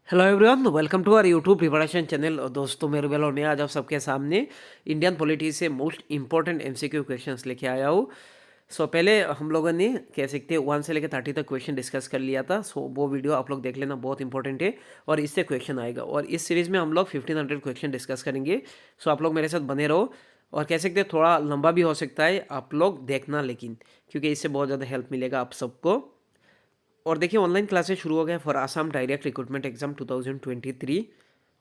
Hello everyone, welcome to our YouTube preparation channel. दोस्तों, मेरे वेल और मैं आज आप सबके सामने इंडियन पॉलिटी से मोस्ट इंपॉर्टेंट एमसीक्यू क्वेश्चंस लेके आया हूँ। पहले हम लोगों ने कह सकते हैं 1 से लेकर 30 तक क्वेश्चन डिस्कस कर लिया था। वो वीडियो आप लोग देख लेना, बहुत इंपॉर्टेंट है और इससे क्वेश्चन आएगा। और इस सीरीज़ में हम लोग 1500 क्वेश्चन डिस्कस करेंगे। आप लोग मेरे साथ बने रहो। और कह सकते हैं थोड़ा लंबा भी हो सकता है, आप लोग देखना लेकिन, क्योंकि इससे बहुत ज़्यादा हेल्प मिलेगा आप सबको। और देखिए, ऑनलाइन क्लासेस शुरू हो गए for Assam direct recruitment exam 2023।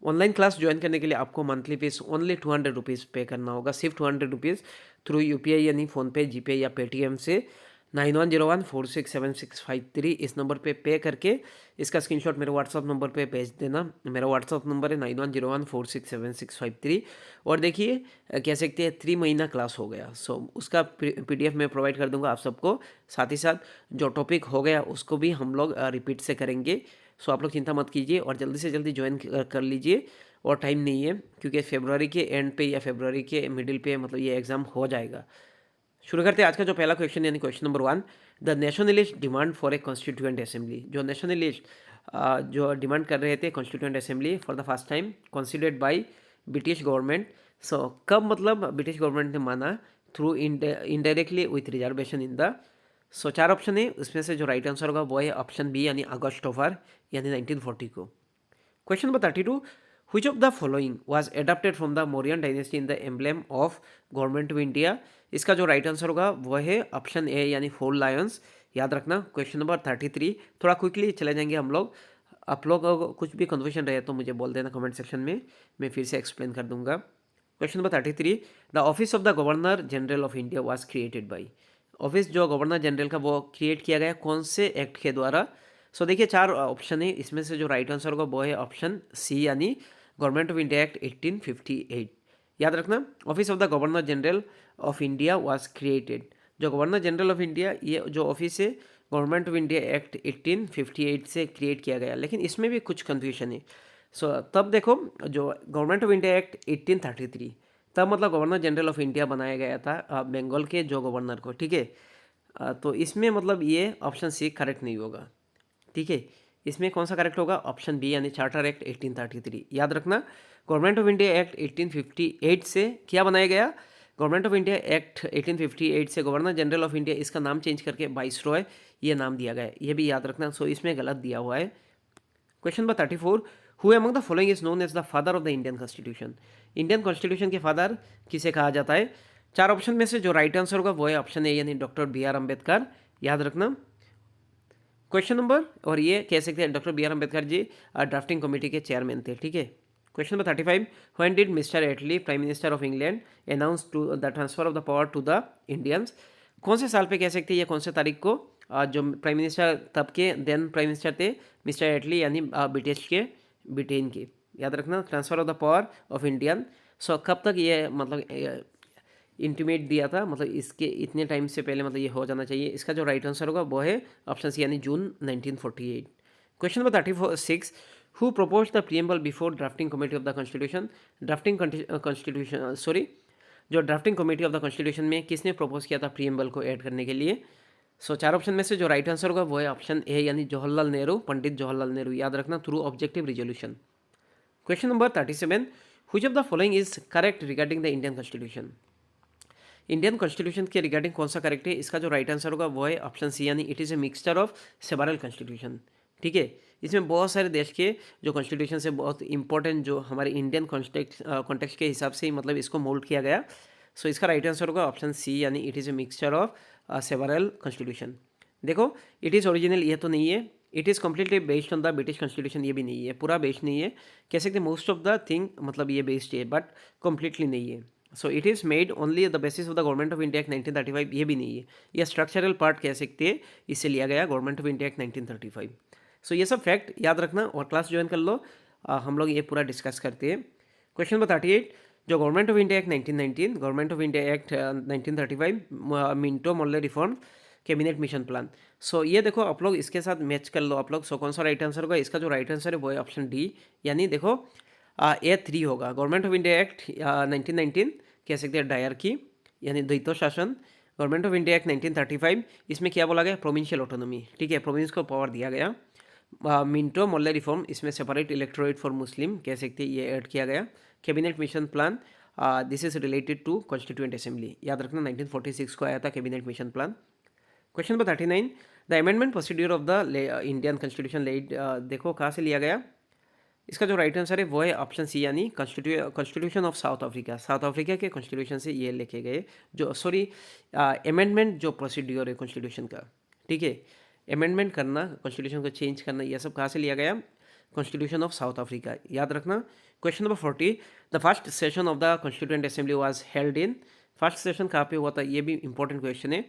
Online class join करने के लिए आपको मंथली फीस ओनली 200 रुपीज़ पे करना होगा, सिर्फ 200 रुपीज़ थ्रू यूपीआई यानी फ़ोनपे, जीपे या पेटीएम से 9101467653 इस नंबर पे करके इसका स्क्रीनशॉट मेरे व्हाट्सअप नंबर पे भेज देना। मेरा व्हाट्सअप नंबर है 9101467653। और देखिए, कह सकते हैं 3 महीना क्लास हो गया। उसका पीडीएफ मैं प्रोवाइड कर दूंगा आप सबको। साथ ही साथ जो टॉपिक हो गया उसको भी हम लोग रिपीट से करेंगे। आप लोग चिंता मत कीजिए और जल्दी से जल्दी ज्वाइन कर लीजिए। और टाइम नहीं है, क्योंकि फरवरी के एंड पे या फरवरी के मिडिल पे मतलब ये एग्ज़ाम हो जाएगा। शुरू करते हैं आज का जो पहला क्वेश्चन, यानी question number 1। The nationalist demand for a constituent assembly. जो नेशनलिस्ट जो डिमांड कर रहे थे constituent assembly for the first time considered by British government. कब मतलब ब्रिटिश गवर्नमेंट ने माना? Through indirectly with reservation in the. चार ऑप्शन है, उसमें से जो राइट आंसर होगा वो है ऑप्शन बी, यानी अगस्त ऑफर यानी 1940 को। Question number 32। Which of the following was adapted from the Mauryan dynasty in the emblem of government of India? इसका जो राइट आंसर होगा वो है ऑप्शन ए, यानी 4 लायंस। याद रखना। Question number 33। थोड़ा क्विकली चले जाएंगे हम लोग। आप लोग को कुछ भी कन्फ्यूजन रहे तो मुझे बोल देना कमेंट सेक्शन में, मैं फिर से एक्सप्लेन कर दूंगा। Question number 33। The office of the governor general of India was created by. Office जो गवर्नर जनरल का वो क्रिएट किया गया कौन से एक्ट के द्वारा? देखिए, 4 ऑप्शन है, इसमें से जो राइट आंसर होगा वो है ऑप्शन सी, यानी गवर्नमेंट ऑफ इंडिया एक्ट 1858। याद रखना, office of the governor general of India was created. जो गवर्नर जनरल ऑफ इंडिया, ये जो ऑफिस है गवर्नमेंट ऑफ इंडिया एक्ट 1858 से क्रिएट किया गया। लेकिन इसमें भी कुछ कन्फ्यूजन है। तब देखो, जो गवर्नमेंट ऑफ इंडिया एक्ट 1833, तब मतलब गवर्नर जनरल ऑफ इंडिया बनाया गया था बंगाल के जो गवर्नर को, ठीक है। तो इसमें मतलब ये ऑप्शन सी करेक्ट नहीं होगा, ठीक है। इसमें कौन सा करेक्ट होगा? ऑप्शन बी, यानी चार्टर एक्ट 1833। याद रखना, गवर्नमेंट ऑफ इंडिया एक्ट 1858 से क्या बनाया गया? गवर्नमेंट ऑफ इंडिया एक्ट 1858 से गवर्नर जनरल ऑफ इंडिया, इसका नाम चेंज करके वाइसरॉय ये नाम दिया गया है, ये भी याद रखना। इसमें गलत दिया हुआ है। Question number 34। Who among the following is known as the father of the Indian constitution. Indian constitution के फादर किसे कहा जाता है? 4 ऑप्शन में से जो राइट आंसर होगा वो है ऑप्शन ए, यानी डॉक्टर बी आर अम्बेडकर। याद रखना। क्वेश्चन नंबर, और ये कह सकते हैं doctor B R Ambedkar ji drafting committee के चेयरमैन थे, ठीक है। Question number 35। When did mister Attlee, prime minister of England, announce to the transfer of the power to the Indians. कौन से साल पे कह सकते हैं, या कौन से तारीख को जो प्राइम मिनिस्टर तब के देन प्राइम मिनिस्टर थे मिस्टर एटली, यानी ब्रिटेन के। याद रखना, transfer of the power of Indian. कब तक ये मतलब इंटीमेट दिया था, मतलब इसके इतने टाइम से पहले मतलब ये हो जाना चाहिए। इसका जो राइट आंसर होगा वो है ऑप्शन सी, यानी जून 1948। Question number 36। Who propose the preamble before drafting committee of the constitution. Drafting constitution sorry जो drafting committee of the constitution में किसने प्रपोज किया था प्रीएम्बल को ऐड करने के लिए? 4 ऑप्शन में से जो राइट आंसर होगा वो है ऑप्शन ए, यानी जवाहरलाल नेहरू, पंडित जवाहरलाल नेहरू। याद रखना, through objective resolution. Question number 37। Which of the following is correct regarding the Indian constitution. Indian constitution के रिगार्डिंग कौन सा करेक्ट है? इसका जो राइट आंसर होगा वो है ऑप्शन सी, यानी it is a mixture of several constitution, ठीक है। इसमें बहुत सारे देश के जो कॉन्स्टिट्यूशन से बहुत इंपॉर्टेंट जो हमारे इंडियन कॉन्टेक्स्ट के हिसाब से ही मतलब इसको मोल्ड किया गया। इसका राइट आंसर होगा ऑप्शन सी, यानी it is a mixture of several constitution. देखो, इट इज़ ओरिजिनल ये तो नहीं है, it is completely based on the British constitution ये भी नहीं है, पूरा बेस्ड नहीं है। कह सकते मोस्ट ऑफ द थिंग मतलब ये बेस्ड है, बट कम्प्लीटली नहीं है। It is made only the basis of the government of India act 1935, ये भी नहीं है, ये स्ट्रक्चरल पार्ट कह सकते हैं, इससे लिया गया गवर्नमेंट ऑफ इंडिया एक्ट 1935। ये सब फैक्ट याद रखना और क्लास ज्वाइन कर लो। हम लोग ये पूरा डिस्कस करते हैं। Question number 38। जो government of India act 1919, government of India act 1935, Minto Morley reform cabinet mission plan. ये देखो आप लोग इसके साथ मैच कर लो आप लोग। कौन सा राइट आंसर होगा? इसका जो राइट आंसर है वो है ऑप्शन डी, यानी देखो A3 होगा। गवर्नमेंट ऑफ इंडिया एक्ट 1919 कह सकते हैं डायर की, यानी द्वैत शासन। गवर्नमेंट ऑफ इंडिया एक्ट 1935, इसमें क्या बोला गया? प्रोविंशियल ऑटोनॉमी, ठीक है, प्रोविंस को पावर दिया गया। मिंटो मोल्ले रिफॉर्म, इसमें सेपरेट इलेक्टोरेट फॉर मुस्लिम कह सकते हैं, ये ऐड किया गया। Cabinet mission plan, this is related to constituent assembly, याद रखना 1946 को आया था cabinet mission plan. Question number 39, the amendment procedure of the Indian constitution led, देखो कहाँ से लिया गया। इसका जो राइट आंसर है वो है ऑप्शन सी, यानी constitution of south Africa, south Africa के कॉन्स्टिट्यूशन से ये लेके गए, जो सॉरी अमेंडमेंट जो प्रोसीड्यूर है कॉन्स्टिट्यूशन का, ठीक है, अमेंडमेंट करना, कॉन्स्टिट्यूशन को चेंज करना, ये सब कहाँ से लिया गया, कॉन्स्टिट्यूशन ऑफ साउथ अफ्रीका, याद रखना। Question number 40, the first session of the constituent assembly was held in, first session कहाँ पे हुआ था, ये भी इंपॉर्टेंट क्वेश्चन है।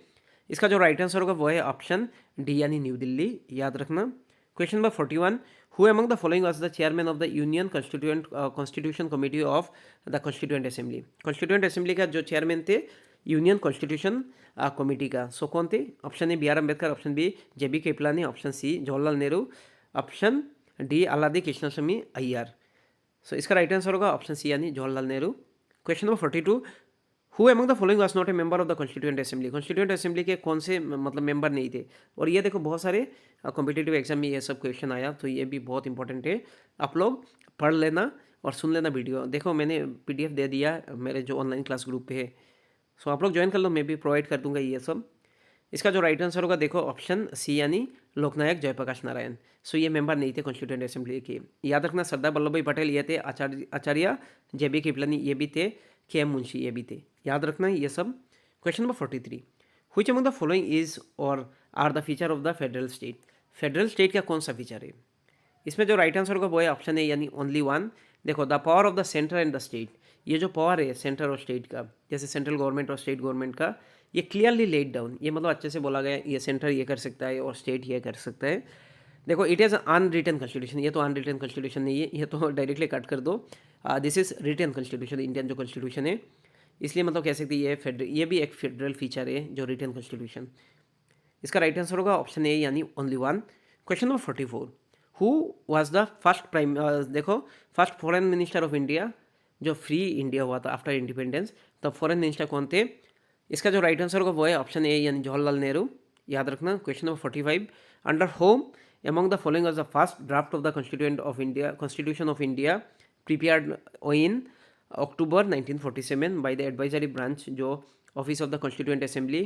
इसका जो राइट आंसर होगा वो है ऑप्शन डी, यानी न्यू दिल्ली, याद रखना। Question number 41, who among the following was the chairman of the union constitution committee of the constituent assembly, constituent assembly का जो चेयरमैन थे यूनियन कॉन्स्टिट्यूशन कमेटी का, सो कौन थे, option A B R Ambedkar, option B J B Kripalani, option C Jawaharlal Nehru, option D Alladi Krishnaswami Ayyar. So इसका right answer होगा option C, यानी Jawaharlal Nehru. Question number 42, who among the following was not a member of the constituent assembly, constituent assembly के कौन से मतलब member नहीं थे। और ये देखो बहुत सारे कॉम्पिटिटिव एग्जाम में ये सब क्वेश्चन आया, तो ये भी बहुत इंपॉर्टेंट है, आप लोग पढ़ लेना और सुन लेना वीडियो। देखो मैंने PDF दे दिया मेरे जो ऑनलाइन क्लास ग्रुप पे है, सो आप लोग ज्वाइन कर लो, मैं भी प्रोवाइड कर दूंगा ये सब। इसका जो राइट आंसर होगा देखो ऑप्शन सी, यानी लोकनायक जयप्रकाश नारायण। सो ये मेंबर नहीं थे कॉन्स्टिट्यूएंट असेंबली के, याद रखना। सरदार वल्लभ भाई पटेल ये थे, आचार्य JB कृपलानी ये भी थे, KM मुंशी ये भी थे, याद रखना ये सब। Question number 43, which among the following is or are the feature of the federal state, federal state का कौन सा फीचर है। इसमें जो राइट आंसर होगा वो है ऑप्शन है, यानी ओनली वन। देखो the power of the centre and the state, ये जो पावर है सेंटर और स्टेट का, जैसे सेंट्रल गवर्नमेंट और स्टेट गवर्नमेंट का, ये क्लियरली लेड डाउन, ये मतलब अच्छे से बोला गया, ये सेंटर ये कर सकता है और स्टेट ये कर सकता है। देखो इट इज़ अनरिटन कॉन्स्टिट्यूशन, ये तो अनरिटन कॉन्स्टिट्यूशन नहीं है, ये तो डायरेक्टली कट कर दो, this is written constitution, Indian जो कॉन्स्टिट्यूशन है, इसलिए मतलब कह सकते हैं ये भी एक फेडरल फीचर है जो रिटन कॉन्स्टिट्यूशन। इसका राइट आंसर होगा ऑप्शन ए, यानी only one. Question number 44, who was the first देखो first foreign minister of India, जो फ्री इंडिया हुआ था आफ्टर इंडिपेंडेंस, तब फॉरेन मिनिस्टर कौन थे। इसका जो राइट आंसर होगा वो है ऑप्शन ए, यानी जवाहरलाल नेहरू, याद रखना। Question number 45, under home among the following was the first draft of the constitution of India prepared in October 1947 by the advisory branch, जो office of the constituent assembly,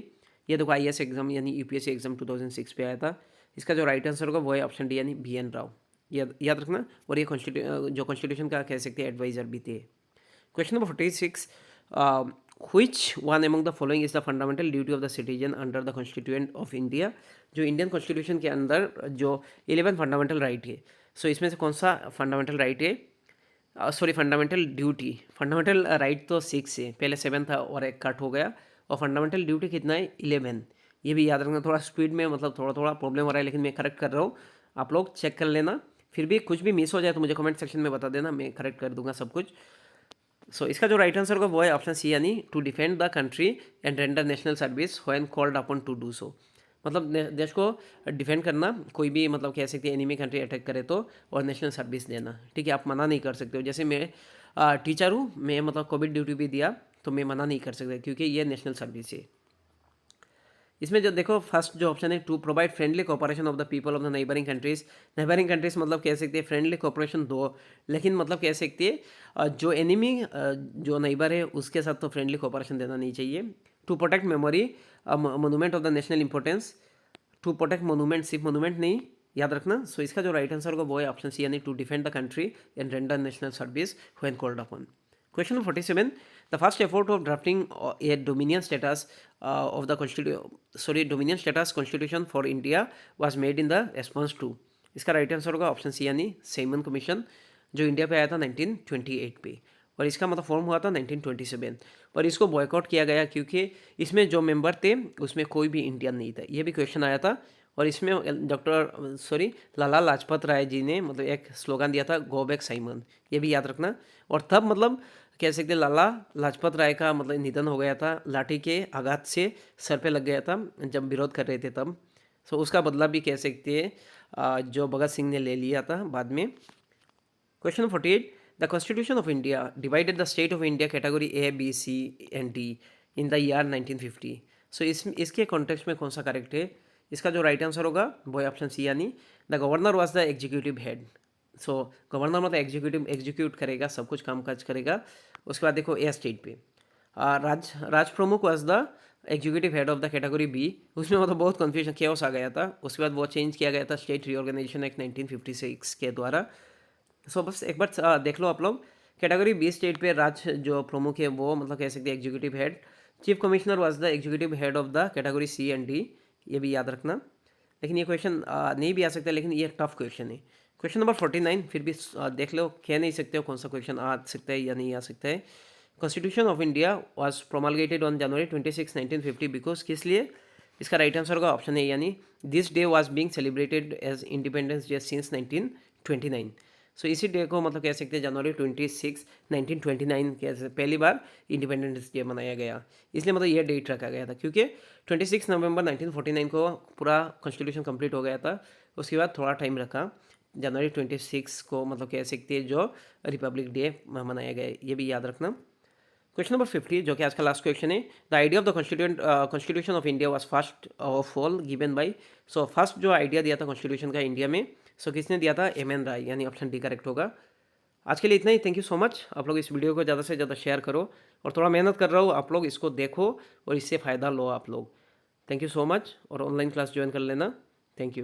ये देखो IAS exam यानी UPSC exam 2006 पे आया था। इसका जो right answer होगा वो है ऑप्शन डी, यानी BN राव, याद रखना। और ये जो कॉन्स्टिट्यूशन का कह सकते हैं एडवाइजर भी थे। Question number 46, which one among the following is the fundamental duty of the citizen under the constituent of India, जो इंडियन कॉन्स्टिट्यूशन के अंदर जो 11 फंडामेंटल राइट है, सो इसमें से कौन सा फंडामेंटल राइट है, sorry fundamental duty, fundamental right तो 6 है, पहले 7 था और एक कट हो गया, और फंडामेंटल ड्यूटी कितना है 11, ये भी याद रखना। थोड़ा स्पीड में मतलब थोड़ा थोड़ा प्रॉब्लम हो रहा है, लेकिन मैं करेक्ट कर रहा हूँ, आप लोग चेक कर लेना, फिर भी कुछ भी मिस हो जाए तो मुझे कमेंट सेक्शन में बता देना, मैं करेक्ट कर दूंगा सब कुछ। सो इसका जो राइट आंसर होगा वो है ऑप्शन सी, यानी to defend the country and render national service when called upon to do so, मतलब देश को डिफेंड करना, कोई भी मतलब कह सकते हैं एनिमी कंट्री अटैक करे तो, और नेशनल सर्विस देना, ठीक है, आप मना नहीं कर सकते हो। जैसे मैं टीचर हूँ, मैं मतलब कोविड ड्यूटी भी दिया, तो मैं मना नहीं कर सकता क्योंकि ये नेशनल सर्विस है। इसमें जो देखो फर्स्ट जो ऑप्शन है, to provide friendly cooperation of the people of the neighbouring countries, neighbouring countries मतलब कह सकते हैं फ्रेंडली कोऑपरेशन दो, लेकिन मतलब कह सकते हैं जो एनिमी जो नेबर है उसके साथ तो फ्रेंडली कोऑपरेशन देना नहीं चाहिए। To protect memory monument of the national importance, to protect monument, सिर्फ मोनूमेंट नहीं, याद रखना। सो इसका जो राइट आंसर होगा वो है ऑप्शन सी, यानी to defend the country and render national service when called upon. Question number 47, the first effort of drafting a dominion status dominion status constitution for India was made in the response to, इसका right answer होगा option C, यानी Simon commission, जो India पे आया था 1928 पे, और इसका मतलब फॉर्म हुआ था 1927, और इसको बॉयकॉट किया गया क्योंकि इसमें जो मेंबर थे उसमें कोई भी इंडियन नहीं था, ये भी क्वेश्चन आया था। और इसमें लाला लाजपत राय जी ने मतलब एक स्लोगन दिया था, गो बैक साइमन, ये भी याद रखना। और तब मतलब कह सकते लाला लाजपत राय का मतलब निधन हो गया था, लाठी के आघात से सर पे लग गया था जब विरोध कर रहे थे तब, सो उसका बदला भी कह सकते हैं जो भगत सिंह ने ले लिया था बाद में। Question 48, the constitution of India divided the state of India category A, B, C and D in the year 1950, सो इसके कॉन्टेक्स्ट में कौन सा करेक्ट है। इसका जो राइट आंसर होगा वो है ऑप्शन सी, यानी the governor was the executive head. So governor मतलब एग्जीक्यूट करेगा, सब कुछ काम काज करेगा। उसके बाद देखो ए स्टेट पे Rajpramukh was the executive head of the category B. उसमें मतलब बहुत कन्फ्यूजन केओस आ गया था। उसके बाद वो चेंज किया गया था स्टेट रीऑर्गेनाइजेशन एक्ट 1956 के द्वारा। सो बस एक बार देख लो आप लोग, कैटेगरी बी स्टेट पे राज जो प्रमुख है वो मतलब कह सकते हैं executive head. Chief commissioner was the executive head of the category C and D, ये भी याद रखना। लेकिन ये क्वेश्चन नहीं भी आ सकता, लेकिन ये टफ क्वेश्चन है। क्वेश्चन नंबर 49 फिर भी देख लो, कह नहीं सकते हो कौन सा क्वेश्चन आ सकता है या नहीं आ सकता है। Constitution of India was promulgated on January 26, 1950 because किस लिए? इसका राइट आंसर का ऑप्शन है यानी this day was being celebrated as independence day since 1929। So इसी डे को मतलब कह सकते हैं जनवरी 26, 1929 के पहली बार इंडिपेंडेंस डे मनाया गया। इसलिए मतलब ये डेट रखा गया था क्योंकि 26 नवंबर 1949 को पूरा कॉन्स्टिट्यूशन कंप्लीट हो गया था। उसके बाद थोड़ा टाइम रखा, जनवरी 26 को मतलब कह सकते हैं जो रिपब्लिक डे मनाया गया, ये भी याद रखना। क्वेश्चन नंबर 50 जो कि आज का लास्ट क्वेश्चन है, the idea of the constitution of India was first of all given by. So first जो आइडिया दिया था कॉन्स्टिट्यूशन का इंडिया में, सो किसने दिया था? एम.एन. राय, यानी ऑप्शन डी करेक्ट होगा। आज के लिए इतना ही। Thank you so much. आप लोग इस वीडियो को ज़्यादा से ज़्यादा शेयर करो और थोड़ा मेहनत कर रहा हो आप लोग, इसको देखो और इससे फ़ायदा लो आप लोग। थैंक यू सो मच और ऑनलाइन क्लास ज्वाइन कर लेना। Thank you.